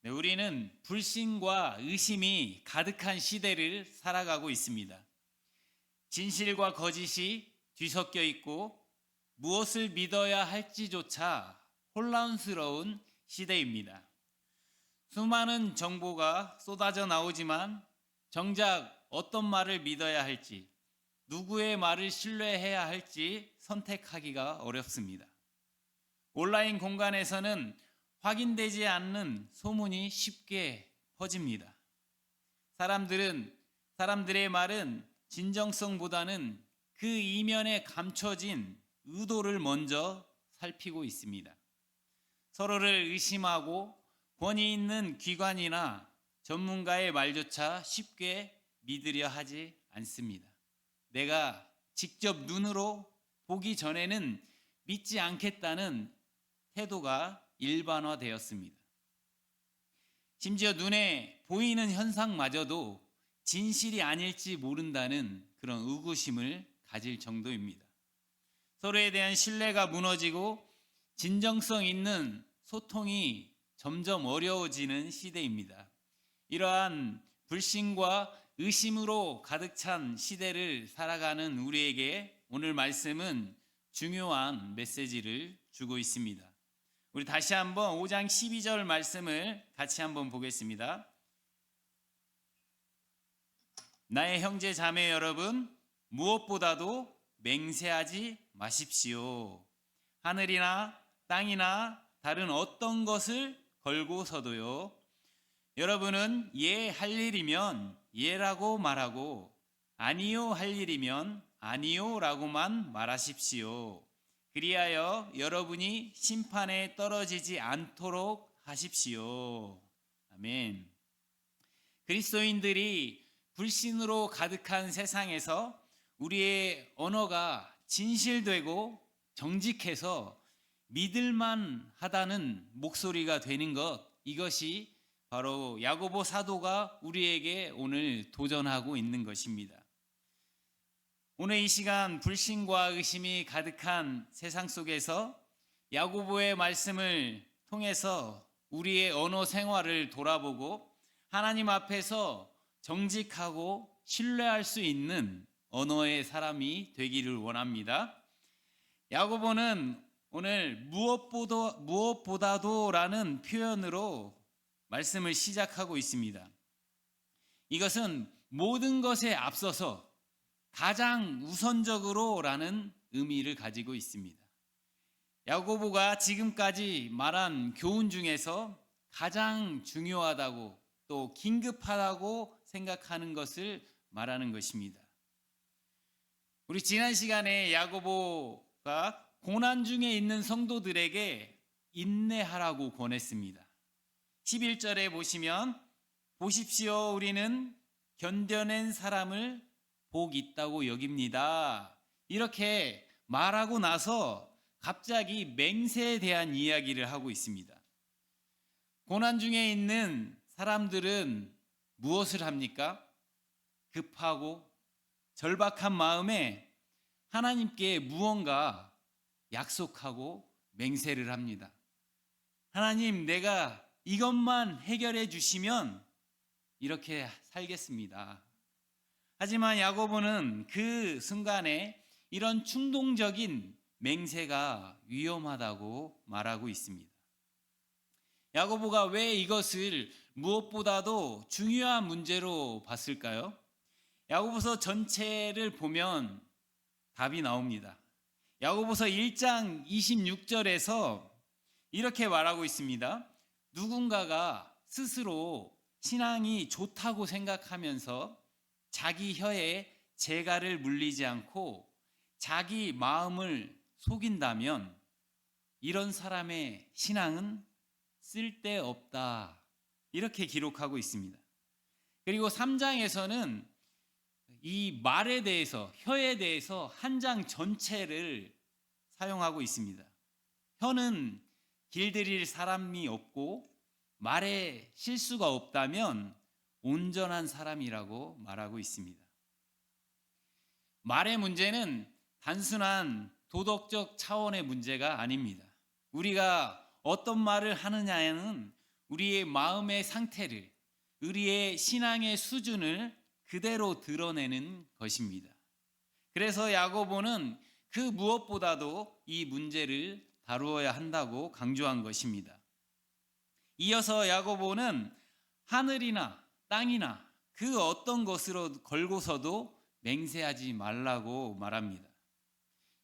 네, 우리는 불신과 의심이 가득한 시대를 살아가고 있습니다. 진실과 거짓이 뒤섞여 있고 무엇을 믿어야 할지조차 혼란스러운 시대입니다. 수많은 정보가 쏟아져 나오지만 정작 어떤 말을 믿어야 할지, 누구의 말을 신뢰해야 할지 선택하기가 어렵습니다. 온라인 공간에서는 확인되지 않는 소문이 쉽게 퍼집니다. 사람들의 말은 진정성보다는 그 이면에 감춰진 의도를 먼저 살피고 있습니다. 서로를 의심하고 권위 있는 기관이나 전문가의 말조차 쉽게 믿으려 하지 않습니다. 내가 직접 눈으로 보기 전에는 믿지 않겠다는 태도가 일반화되었습니다. 심지어 눈에 보이는 현상마저도 진실이 아닐지 모른다는 그런 의구심을 가질 정도입니다. 서로에 대한 신뢰가 무너지고 진정성 있는 소통이 점점 어려워지는 시대입니다. 이러한 불신과 의심으로 가득 찬 시대를 살아가는 우리에게 오늘 말씀은 중요한 메시지를 주고 있습니다. 우리 다시 한번 5장 12절 말씀을 같이 한번 보겠습니다. 나의 형제 자매 여러분, 무엇보다도 맹세하지 마십시오. 하늘이나 땅이나 다른 어떤 것을 걸고서도요. 여러분은 예 할 일이면 예라고 말하고 아니요 할 일이면 아니요라고만 말하십시오. 그리하여 여러분이 심판에 떨어지지 않도록 하십시오. 아멘. 그리스도인들이 불신으로 가득한 세상에서 우리의 언어가 진실되고 정직해서 믿을만 하다는 목소리가 되는 것, 이것이 바로 야고보 사도가 우리에게 오늘 도전하고 있는 것입니다. 오늘 이 시간 불신과 의심이 가득한 세상 속에서 야고보의 말씀을 통해서 우리의 언어 생활을 돌아보고 하나님 앞에서 정직하고 신뢰할 수 있는 언어의 사람이 되기를 원합니다. 야고보는 오늘 무엇보다도라는 표현으로 말씀을 시작하고 있습니다. 이것은 모든 것에 앞서서 가장 우선적으로라는 의미를 가지고 있습니다. 야고보가 지금까지 말한 교훈 중에서 가장 중요하다고 또 긴급하다고 생각하는 것을 말하는 것입니다. 우리 지난 시간에 야고보가 고난 중에 있는 성도들에게 인내하라고 권했습니다. 11절에 보시면 보십시오, 우리는 견뎌낸 사람을 복 있다고 여깁니다. 이렇게 말하고 나서 갑자기 맹세에 대한 이야기를 하고 있습니다. 고난 중에 있는 사람들은 무엇을 합니까? 급하고 절박한 마음에 하나님께 무언가 약속하고 맹세를 합니다. 하나님, 내가 이것만 해결해 주시면 이렇게 살겠습니다. 하지만 야고보는 그 순간에 이런 충동적인 맹세가 위험하다고 말하고 있습니다. 야고보가 왜 이것을 무엇보다도 중요한 문제로 봤을까요? 야고보서 전체를 보면 답이 나옵니다. 야고보서 1장 26절에서 이렇게 말하고 있습니다. 누군가가 스스로 신앙이 좋다고 생각하면서 자기 혀에 재갈을 물리지 않고 자기 마음을 속인다면 이런 사람의 신앙은 쓸데없다. 이렇게 기록하고 있습니다. 그리고 3장에서는 이 말에 대해서, 혀에 대해서 한 장 전체를 사용하고 있습니다. 혀는 길들일 사람이 없고 말에 실수가 없다면 온전한 사람이라고 말하고 있습니다. 말의 문제는 단순한 도덕적 차원의 문제가 아닙니다. 우리가 어떤 말을 하느냐에는 우리의 마음의 상태를, 우리의 신앙의 수준을 그대로 드러내는 것입니다. 그래서 야고보는 그 무엇보다도 이 문제를 다루어야 한다고 강조한 것입니다. 이어서 야고보는 하늘이나 땅이나 그 어떤 것으로 걸고서도 맹세하지 말라고 말합니다.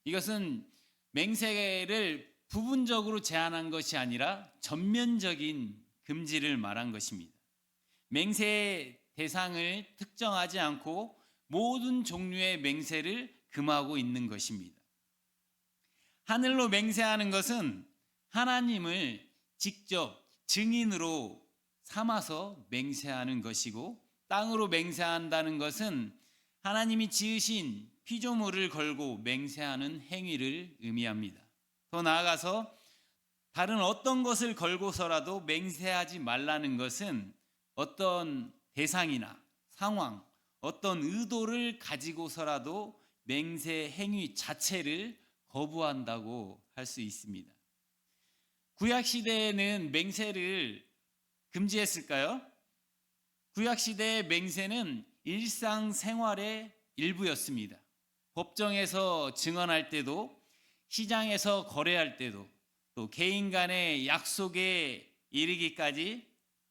이것은 맹세를 부분적으로 제한한 것이 아니라 전면적인 금지를 말한 것입니다. 맹세의 대상을 특정하지 않고 모든 종류의 맹세를 금하고 있는 것입니다. 하늘로 맹세하는 것은 하나님을 직접 증인으로 삼아서 맹세하는 것이고, 땅으로 맹세한다는 것은 하나님이 지으신 피조물을 걸고 맹세하는 행위를 의미합니다. 더 나아가서 다른 어떤 것을 걸고서라도 맹세하지 말라는 것은 어떤 대상이나 상황, 어떤 의도를 가지고서라도 맹세 행위 자체를 거부한다고 할 수 있습니다. 구약 시대에는 맹세를 금지했을까요? 구약 시대의 맹세는 일상생활의 일부였습니다. 법정에서 증언할 때도, 시장에서 거래할 때도, 또 개인 간의 약속에 이르기까지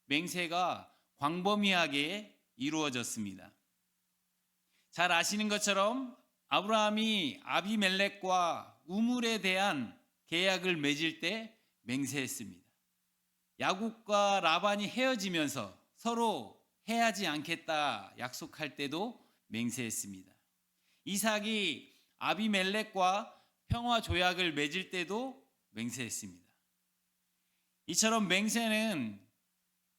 맹세가 광범위하게 이루어졌습니다. 잘 아시는 것처럼 아브라함이 아비멜렉과 우물에 대한 계약을 맺을 때 맹세했습니다. 야곱과 라반이 헤어지면서 서로 해하지 않겠다 약속할 때도 맹세했습니다. 이삭이 아비멜렉과 평화 조약을 맺을 때도 맹세했습니다. 이처럼 맹세는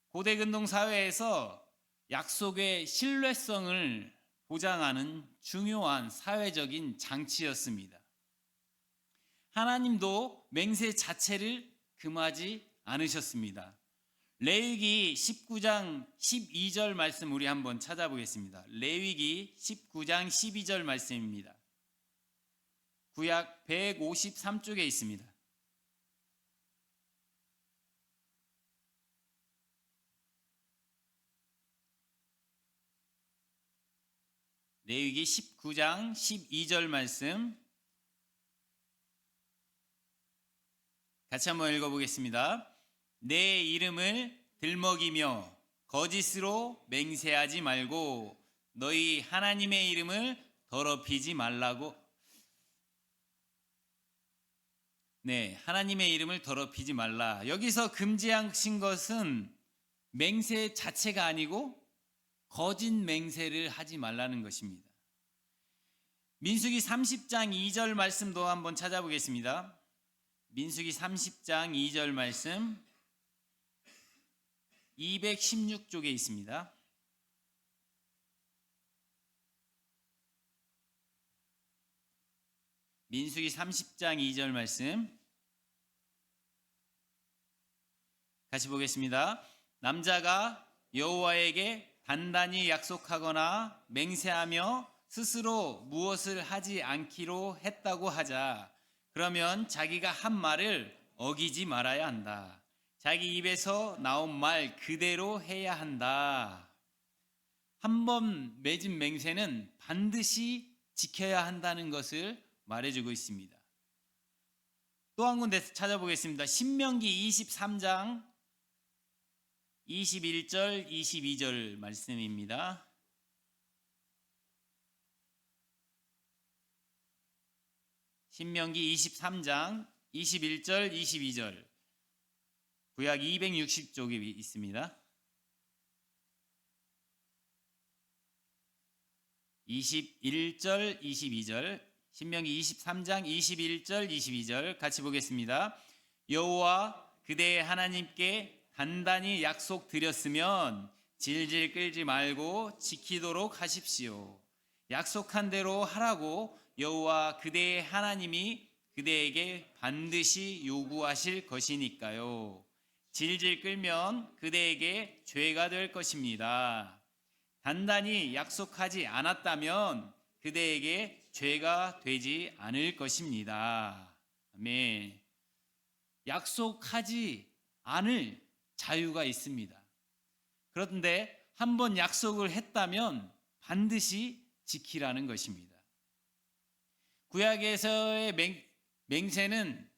고대 근동 사회에서 약속의 신뢰성을 보장하는 중요한 사회적인 장치였습니다. 하나님도 맹세 자체를 금하지 않으셨습니다. 레위기 19장 12절 말씀 우리 한번 찾아보겠습니다. 레위기 19장 12절 말씀입니다. 구약 153쪽에 있습니다. 레위기 19장 12절 말씀 같이 한번 읽어보겠습니다. 내 이름을 들먹이며 거짓으로 맹세하지 말고 너희 하나님의 이름을 더럽히지 말라고. 네, 하나님의 이름을 더럽히지 말라. 여기서 금지하신 것은 맹세 자체가 아니고 거짓 맹세를 하지 말라는 것입니다. 민수기 30장 2절 말씀도 한번 찾아보겠습니다. 민수기 30장 2절 말씀 216쪽에 있습니다. 민수기 30장 2절 말씀 같이 보겠습니다. 남자가 여호와에게 단단히 약속하거나 맹세하며 스스로 무엇을 하지 않기로 했다고 하자. 그러면 자기가 한 말을 어기지 말아야 한다. 자기 입에서 나온 말 그대로 해야 한다. 한 번 맺은 맹세는 반드시 지켜야 한다는 것을 말해주고 있습니다. 또 한 군데 찾아보겠습니다. 신명기 23장 21절 22절 말씀입니다. 신명기 23장 21절 22절 구약 260쪽이 있습니다. 21절 22절 신명기 23장 21절 22절 같이 보겠습니다. 여호와 그대의 하나님께 단단히 약속드렸으면 질질 끌지 말고 지키도록 하십시오. 약속한 대로 하라고 여호와 그대의 하나님이 그대에게 반드시 요구하실 것이니까요. 질질 끌면 그대에게 죄가 될 것입니다. 단단히 약속하지 않았다면 그대에게 죄가 되지 않을 것입니다. 아멘. 약속하지 않을 자유가 있습니다. 그런데 한번 약속을 했다면 반드시 지키라는 것입니다. 구약에서의 맹세는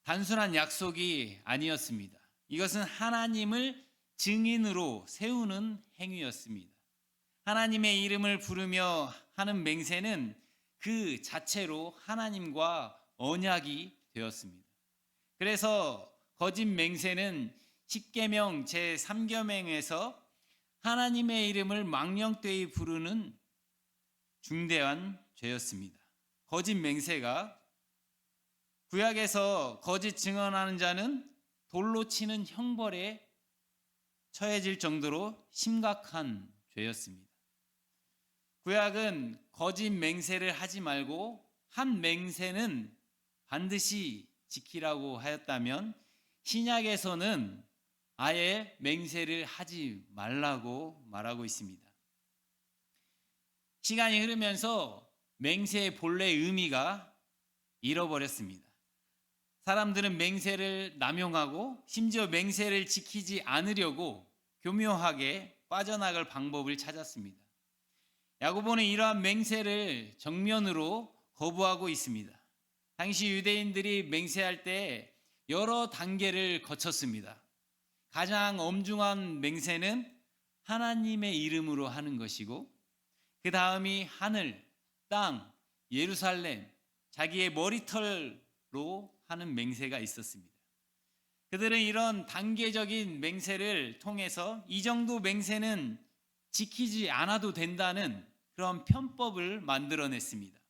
단순한 약속이 아니었습니다. 이것은 하나님을 증인으로 세우는 행위였습니다. 하나님의 이름을 부르며 하는 맹세는 그 자체로 하나님과 언약이 되었습니다. 그래서 거짓 맹세는 십계명 제3계명에서 하나님의 이름을 망령되이 부르는 중대한 죄였습니다. 거짓 맹세가 구약에서 거짓 증언하는 자는 돌로 치는 형벌에 처해질 정도로 심각한 죄였습니다. 구약은 거짓 맹세를 하지 말고 한 맹세는 반드시 지키라고 하였다면 신약에서는 아예 맹세를 하지 말라고 말하고 있습니다. 시간이 흐르면서 맹세의 본래 의미가 잃어버렸습니다. 사람들은 맹세를 남용하고 심지어 맹세를 지키지 않으려고 교묘하게 빠져나갈 방법을 찾았습니다. 야고보는 이러한 맹세를 정면으로 거부하고 있습니다. 당시 유대인들이 맹세할 때 여러 단계를 거쳤습니다. 가장 엄중한 맹세는 하나님의 이름으로 하는 것이고, 그 다음이 하늘, 땅, 예루살렘, 자기의 머리털로 하는 맹세가 있었습니다. 그들은 이런 단계적인 맹세를 통해서 이 정도 맹세는 지키지 않아도 된다는 그런 편법을 만들어냈습니다.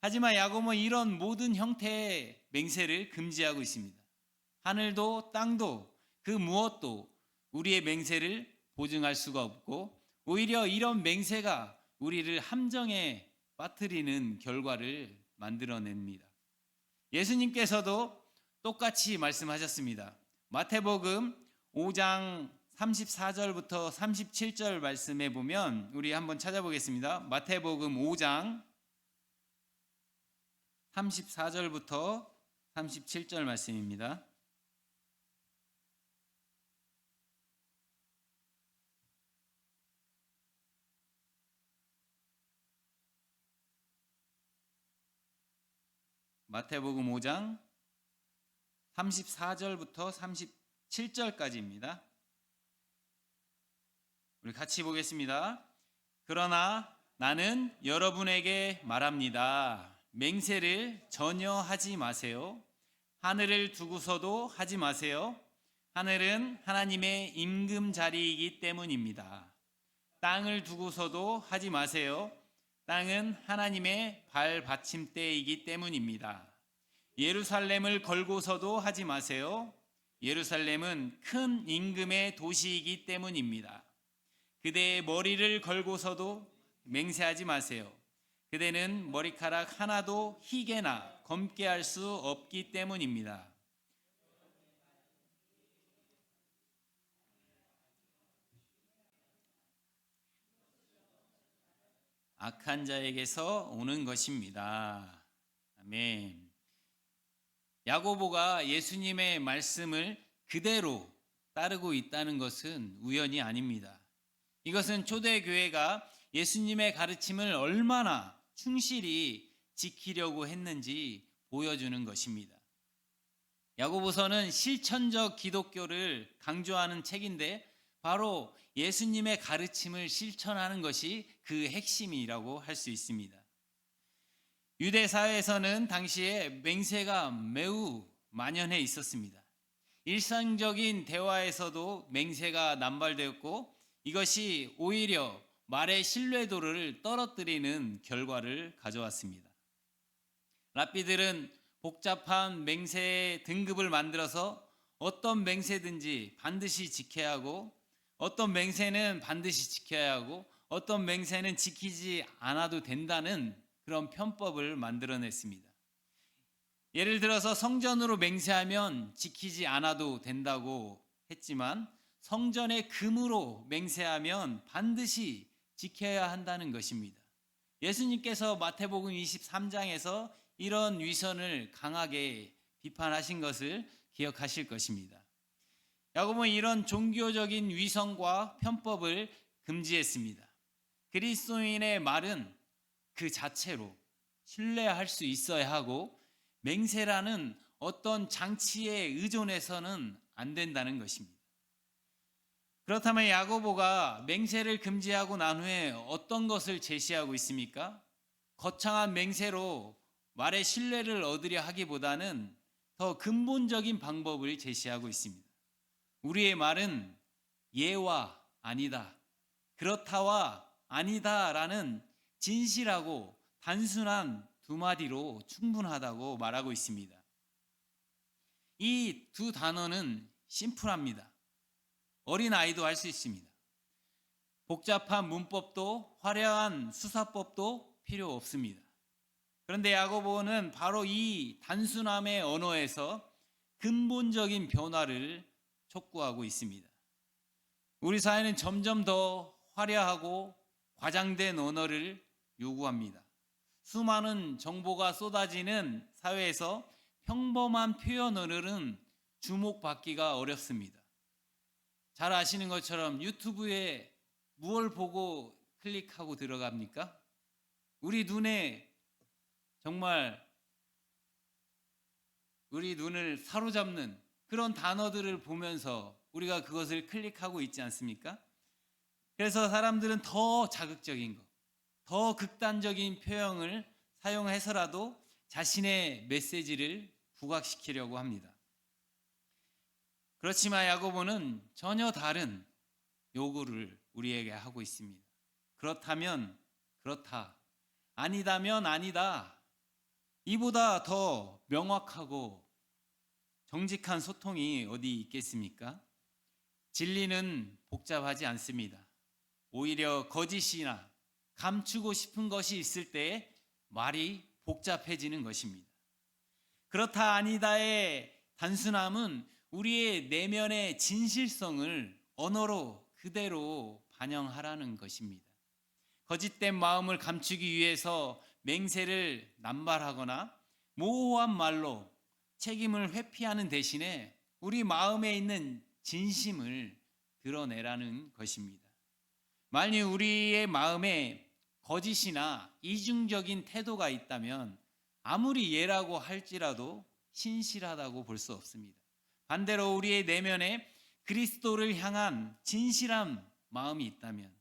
하지만 야고보는 이런 모든 형태의 맹세를 금지하고 있습니다. 하늘도 땅도 그 무엇도 우리의 맹세를 보증할 수가 없고, 오히려 이런 맹세가 우리를 함정에 빠뜨리는 결과를 만들어냅니다. 예수님께서도 똑같이 말씀하셨습니다. 마태복음 5장 34절부터 37절 말씀에 보면 우리 한번 찾아보겠습니다. 마태복음 5장 34절부터 37절 말씀입니다. 마태복음 5장 34절부터 37절까지입니다. 우리 같이 보겠습니다. 그러나 나는 여러분에게 말합니다. 맹세를 전혀 하지 마세요. 하늘을 두고서도 하지 마세요. 하늘은 하나님의 임금 자리이기 때문입니다. 땅을 두고서도 하지 마세요. 땅은 하나님의 발받침대이기 때문입니다. 예루살렘을 걸고서도 하지 마세요. 예루살렘은 큰 임금의 도시이기 때문입니다. 그대의 머리를 걸고서도 맹세하지 마세요. 그대는 머리카락 하나도 희게나 검게 할 수 없기 때문입니다. 악한 자에게서 오는 것입니다. 아멘. 야고보가 예수님의 말씀을 그대로 따르고 있다는 것은 우연이 아닙니다. 이것은 초대교회가 예수님의 가르침을 얼마나 충실히 지키려고 했는지 보여주는 것입니다. 야고보서는 실천적 기독교를 강조하는 책인데 바로 예수님의 가르침을 실천하는 것이 그 핵심이라고 할 수 있습니다. 유대 사회에서는 당시에 맹세가 매우 만연해 있었습니다. 일상적인 대화에서도 맹세가 남발되었고, 이것이 오히려 말의 신뢰도를 떨어뜨리는 결과를 가져왔습니다. 랍비들은 복잡한 맹세의 등급을 만들어서 어떤 맹세든지 반드시 지켜야 하고, 어떤 맹세는 반드시 지켜야 하고, 어떤 맹세는 지키지 않아도 된다는 그런 편법을 만들어냈습니다. 예를 들어서 성전으로 맹세하면 지키지 않아도 된다고 했지만 성전의 금으로 맹세하면 반드시 지켜야 한다는 것입니다. 예수님께서 마태복음 23장에서 이런 위선을 강하게 비판하신 것을 기억하실 것입니다. 야고보는 이런 종교적인 위선과 편법을 금지했습니다. 그리스도인의 말은 그 자체로 신뢰할 수 있어야 하고 맹세라는 어떤 장치에 의존해서는 안 된다는 것입니다. 그렇다면 야고보가 맹세를 금지하고 난 후에 어떤 것을 제시하고 있습니까? 거창한 맹세로 말의 신뢰를 얻으려 하기보다는 더 근본적인 방법을 제시하고 있습니다. 우리의 말은 예와 아니다, 그렇다와 아니다라는 진실하고 단순한 두 마디로 충분하다고 말하고 있습니다. 이 두 단어는 심플합니다. 어린아이도 할 수 있습니다. 복잡한 문법도 화려한 수사법도 필요 없습니다. 그런데 야고보는 바로 이 단순함의 언어에서 근본적인 변화를 촉구하고 있습니다. 우리 사회는 점점 더 화려하고 과장된 언어를 요구합니다. 수많은 정보가 쏟아지는 사회에서 평범한 표현 언어는 주목받기가 어렵습니다. 잘 아시는 것처럼 유튜브에 무엇을 보고 클릭하고 들어갑니까? 우리 눈에 정말 우리 눈을 사로잡는 그런 단어들을 보면서 우리가 그것을 클릭하고 있지 않습니까? 그래서 사람들은 더 자극적인 것, 더 극단적인 표현을 사용해서라도 자신의 메시지를 부각시키려고 합니다. 그렇지만 야고보는 전혀 다른 요구를 우리에게 하고 있습니다. 그렇다면 그렇다, 아니다면 아니다. 이보다 더 명확하고 정직한 소통이 어디 있겠습니까? 진리는 복잡하지 않습니다. 오히려 거짓이나 감추고 싶은 것이 있을 때 말이 복잡해지는 것입니다. 그렇다 아니다의 단순함은 우리의 내면의 진실성을 언어로 그대로 반영하라는 것입니다. 거짓된 마음을 감추기 위해서 맹세를 남발하거나 모호한 말로 책임을 회피하는 대신에 우리 마음에 있는 진심을 드러내라는 것입니다. 만일 우리의 마음에 거짓이나 이중적인 태도가 있다면 아무리 예라고 할지라도 신실하다고 볼 수 없습니다. 반대로 우리의 내면에 그리스도를 향한 진실한 마음이 있다면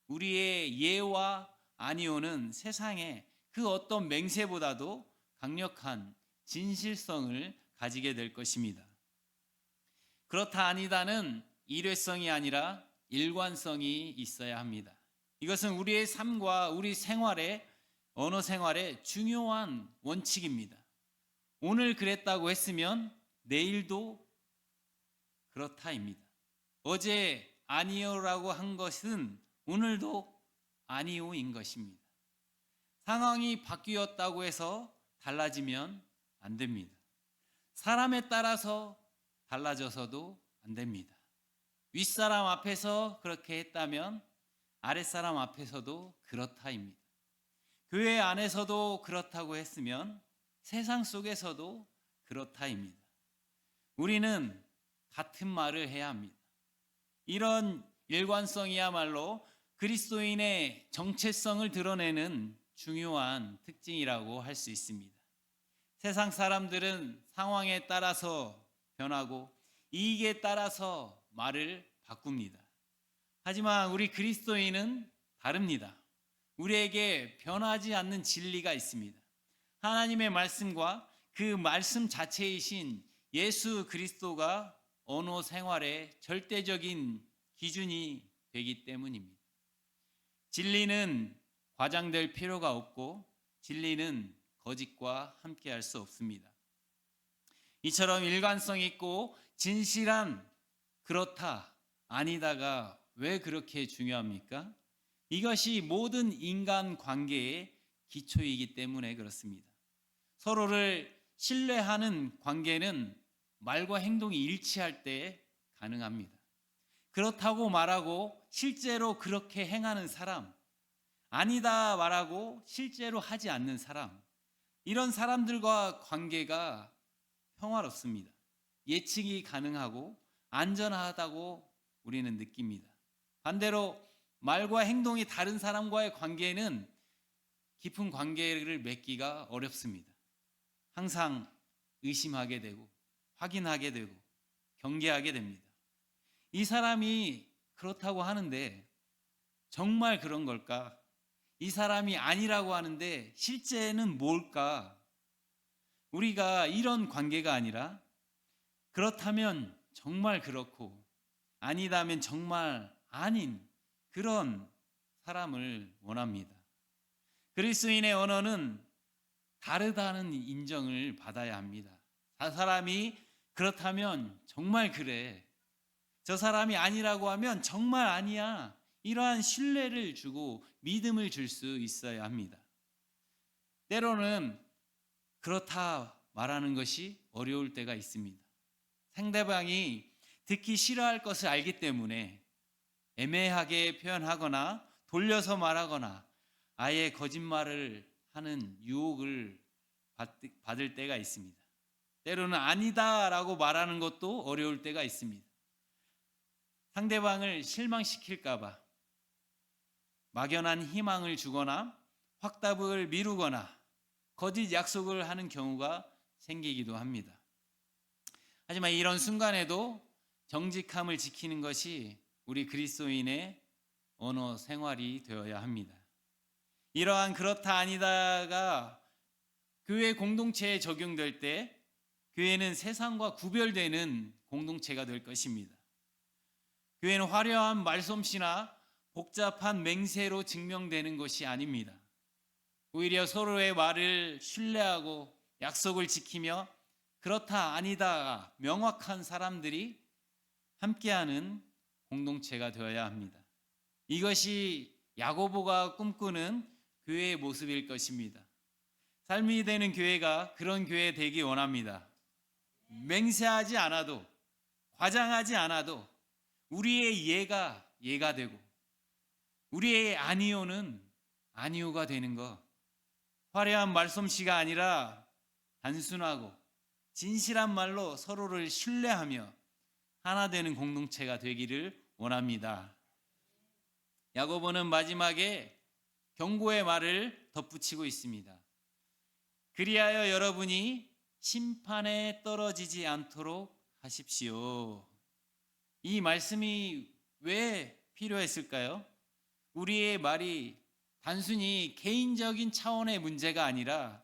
우리의 예와 아니오는 세상에 그 어떤 맹세보다도 강력한 진실성을 가지게 될 것입니다. 그렇다 아니다는 일회성이 아니라 일관성이 있어야 합니다. 이것은 우리의 삶과 우리 생활의 언어 생활의 중요한 원칙입니다. 오늘 그랬다고 했으면 내일도 그렇다입니다. 어제 아니오라고 한 것은 오늘도 아니오인 것입니다. 상황이 바뀌었다고 해서 달라지면 안 됩니다. 사람에 따라서 달라져서도 안 됩니다. 윗사람 앞에서 그렇게 했다면 아랫사람 앞에서도 그렇다입니다. 교회 안에서도 그렇다고 했으면 세상 속에서도 그렇다입니다. 우리는 같은 말을 해야 합니다. 이런 일관성이야말로 그리스도인의 정체성을 드러내는 중요한 특징이라고 할 수 있습니다. 세상 사람들은 상황에 따라서 변하고 이익에 따라서 말을 바꿉니다. 하지만 우리 그리스도인은 다릅니다. 우리에게 변하지 않는 진리가 있습니다. 하나님의 말씀과 그 말씀 자체이신 예수 그리스도가 언어 생활의 절대적인 기준이 되기 때문입니다. 진리는 과장될 필요가 없고 진리는 거짓과 함께할 수 없습니다. 이처럼 일관성 있고 진실한 그렇다, 아니다가 왜 그렇게 중요합니까? 이것이 모든 인간 관계의 기초이기 때문에 그렇습니다. 서로를 신뢰하는 관계는 말과 행동이 일치할 때 가능합니다. 그렇다고 말하고 실제로 그렇게 행하는 사람, 아니다 말하고 실제로 하지 않는 사람, 이런 사람들과 관계가 평화롭습니다. 예측이 가능하고 안전하다고 우리는 느낍니다. 반대로 말과 행동이 다른 사람과의 관계는 깊은 관계를 맺기가 어렵습니다. 항상 의심하게 되고 확인하게 되고 경계하게 됩니다. 이 사람이 그렇다고 하는데 정말 그런 걸까? 이 사람이 아니라고 하는데 실제는 뭘까? 우리가 이런 관계가 아니라 그렇다면 정말 그렇고 아니다면 정말 아닌 그런 사람을 원합니다. 그리스도인의 언어는 다르다는 인정을 받아야 합니다. 저 사람이 그렇다면 정말 그래. 저 사람이 아니라고 하면 정말 아니야. 이러한 신뢰를 주고 믿음을 줄 수 있어야 합니다. 때로는 그렇다 말하는 것이 어려울 때가 있습니다. 상대방이 듣기 싫어할 것을 알기 때문에 애매하게 표현하거나 돌려서 말하거나 아예 거짓말을 하는 유혹을 받을 때가 있습니다. 때로는 아니다라고 말하는 것도 어려울 때가 있습니다. 상대방을 실망시킬까 봐 막연한 희망을 주거나 확답을 미루거나 거짓 약속을 하는 경우가 생기기도 합니다. 하지만 이런 순간에도 정직함을 지키는 것이 우리 그리스도인의 언어 생활이 되어야 합니다. 이러한 그렇다 아니다가 교회 공동체에 적용될 때 교회는 세상과 구별되는 공동체가 될 것입니다. 교회는 화려한 말솜씨나 복잡한 맹세로 증명되는 것이 아닙니다. 오히려 서로의 말을 신뢰하고 약속을 지키며 그렇다 아니다가 명확한 사람들이 함께하는 공동체가 되어야 합니다. 이것이 야고보가 꿈꾸는 교회의 모습일 것입니다. 삶이 되는 교회가 그런 교회 되기 원합니다. 맹세하지 않아도 과장하지 않아도 우리의 예가 되고 우리의 아니오는 아니오가 되는 것. 화려한 말솜씨가 아니라 단순하고 진실한 말로 서로를 신뢰하며 하나 되는 공동체가 되기를 원합니다. 야고보는 마지막에 경고의 말을 덧붙이고 있습니다. 그리하여 여러분이 심판에 떨어지지 않도록 하십시오. 이 말씀이 왜 필요했을까요? 우리의 말이 단순히 개인적인 차원의 문제가 아니라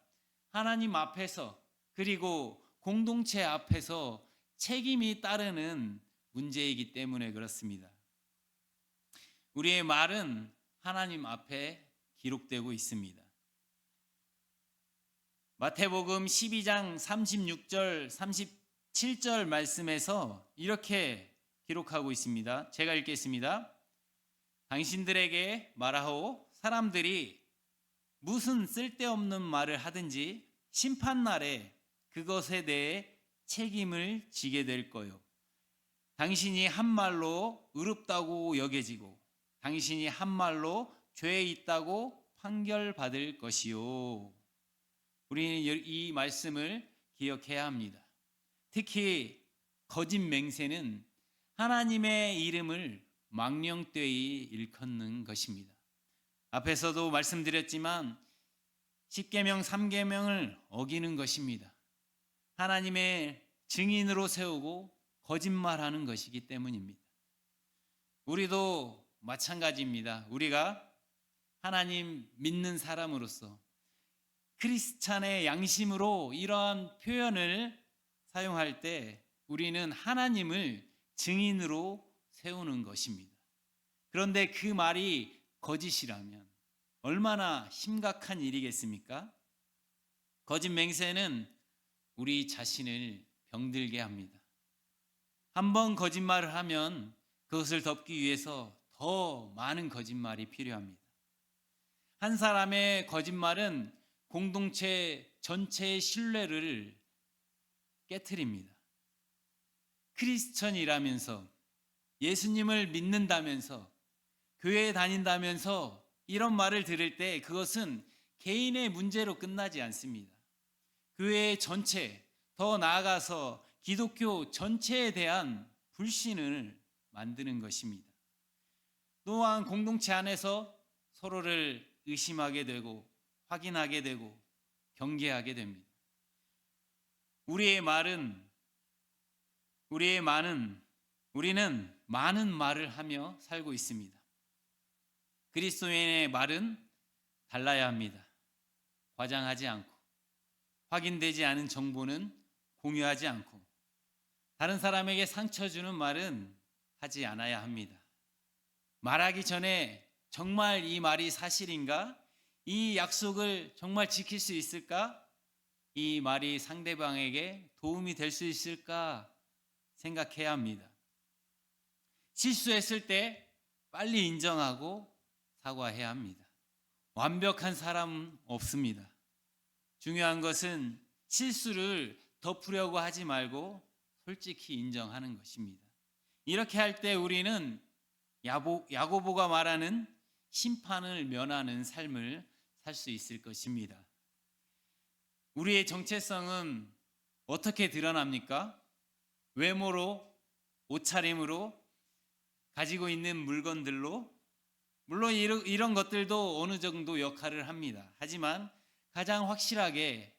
하나님 앞에서 그리고 공동체 앞에서 책임이 따르는 문제이기 때문에 그렇습니다. 우리의 말은 하나님 앞에 기록되고 있습니다. 마태복음 12장 36절 37절 말씀에서 이렇게 기록하고 있습니다. 제가 읽겠습니다. 당신들에게 말하오 사람들이 무슨 쓸데없는 말을 하든지 심판날에 그것에 대해 책임을 지게 될 거요. 당신이 한 말로 의롭다고 여겨지고 당신이 한 말로 죄에 있다고 판결받을 것이요. 우리는 이 말씀을 기억해야 합니다. 특히 거짓 맹세는 하나님의 이름을 망령되이 일컫는 것입니다. 앞에서도 말씀드렸지만 10계명 3계명을 어기는 것입니다. 하나님의 증인으로 세우고 거짓말하는 것이기 때문입니다. 우리도 마찬가지입니다. 우리가 하나님 믿는 사람으로서 크리스찬의 양심으로 이러한 표현을 사용할 때 우리는 하나님을 증인으로 세우는 것입니다. 그런데 그 말이 거짓이라면 얼마나 심각한 일이겠습니까? 거짓 맹세는 우리 자신을 병들게 합니다. 한번 거짓말을 하면 그것을 덮기 위해서 더 많은 거짓말이 필요합니다. 한 사람의 거짓말은 공동체 전체의 신뢰를 깨트립니다. 크리스천이라면서 예수님을 믿는다면서 교회에 다닌다면서 이런 말을 들을 때 그것은 개인의 문제로 끝나지 않습니다. 교회 전체, 더 나아가서 기독교 전체에 대한 불신을 만드는 것입니다. 또한 공동체 안에서 서로를 의심하게 되고 확인하게 되고 경계하게 됩니다. 우리는 많은 말을 하며 살고 있습니다. 그리스도인의 말은 달라야 합니다. 과장하지 않고, 확인되지 않은 정보는 공유하지 않고, 다른 사람에게 상처 주는 말은 하지 않아야 합니다. 말하기 전에 정말 이 말이 사실인가? 이 약속을 정말 지킬 수 있을까? 이 말이 상대방에게 도움이 될 수 있을까 생각해야 합니다. 실수했을 때 빨리 인정하고 사과해야 합니다. 완벽한 사람은 없습니다. 중요한 것은 실수를 덮으려고 하지 말고 솔직히 인정하는 것입니다. 이렇게 할 때 우리는 야고보가 말하는 심판을 면하는 삶을 살 수 있을 것입니다. 우리의 정체성은 어떻게 드러납니까? 외모로, 옷차림으로, 가지고 있는 물건들로? 물론 이런 것들도 어느 정도 역할을 합니다. 하지만 가장 확실하게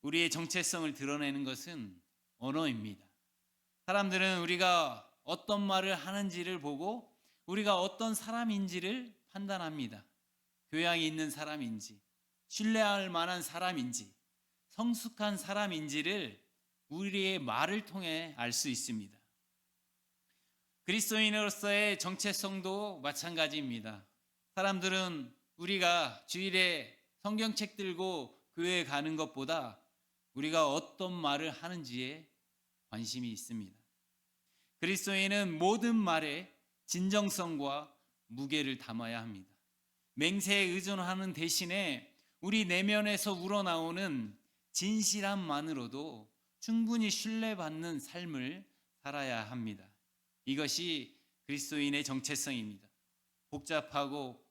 우리의 정체성을 드러내는 것은 언어입니다. 사람들은 우리가 어떤 말을 하는지를 보고 우리가 어떤 사람인지를 판단합니다. 교양이 있는 사람인지, 신뢰할 만한 사람인지, 성숙한 사람인지를 우리의 말을 통해 알 수 있습니다. 그리스도인으로서의 정체성도 마찬가지입니다. 사람들은 우리가 주일에 성경책 들고 교회에 가는 것보다 우리가 어떤 말을 하는지에 관심이 있습니다. 그리스도인은 모든 말에 진정성과 무게를 담아야 합니다. 맹세에 의존하는 대신에 우리 내면에서 우러나오는 진실함만으로도 충분히 신뢰받는 삶을 살아야 합니다. 이것이 그리스도인의 정체성입니다. 복잡하고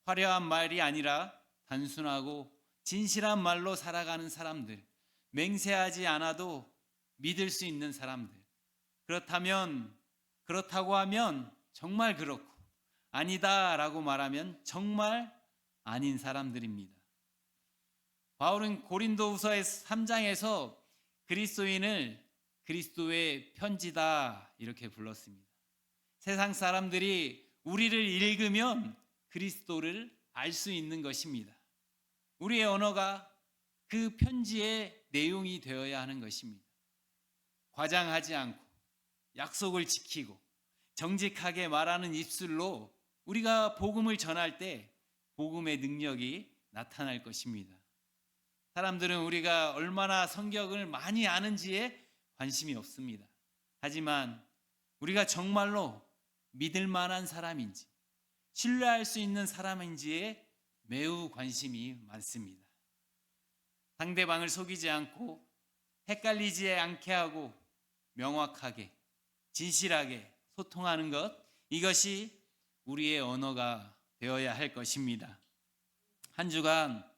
화려한 말이 아니라 단순하고 진실한 말로 살아가는 사람들, 맹세하지 않아도 믿을 수 있는 사람들, 그렇다고 하면 정말 그렇고 아니다라고 말하면 정말 아닌 사람들입니다. 바울은 고린도후서 3장에서 그리스도인을 그리스도의 편지다 이렇게 불렀습니다. 세상 사람들이 우리를 읽으면 그리스도를 알 수 있는 것입니다. 우리의 언어가 그 편지의 내용이 되어야 하는 것입니다. 과장하지 않고 약속을 지키고 정직하게 말하는 입술로 우리가 복음을 전할 때 복음의 능력이 나타날 것입니다. 사람들은 우리가 얼마나 성경을 많이 아는지에 관심이 없습니다. 하지만 우리가 정말로 믿을 만한 사람인지, 신뢰할 수 있는 사람인지에 매우 관심이 많습니다. 상대방을 속이지 않고 헷갈리지 않게 하고 명확하게, 진실하게 소통하는 것, 이것이 우리의 언어가 되어야 할 것입니다. 한 주간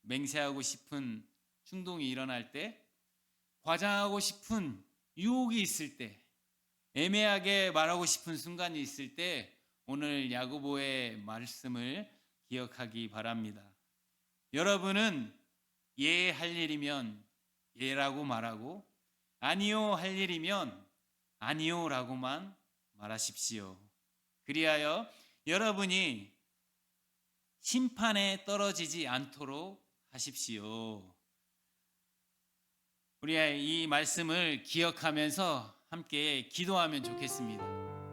맹세하고 싶은 충동이 일어날 때, 과장하고 싶은 유혹이 있을 때, 애매하게 말하고 싶은 순간이 있을 때 오늘 야고보의 말씀을 기억하기 바랍니다. 여러분은 예 할 일이면 예라고 말하고 아니요 할 일이면 아니요라고만 말하십시오. 그리하여 여러분이 심판에 떨어지지 않도록 하십시오. 우리 이 말씀을 기억하면서 함께 기도하면 좋겠습니다.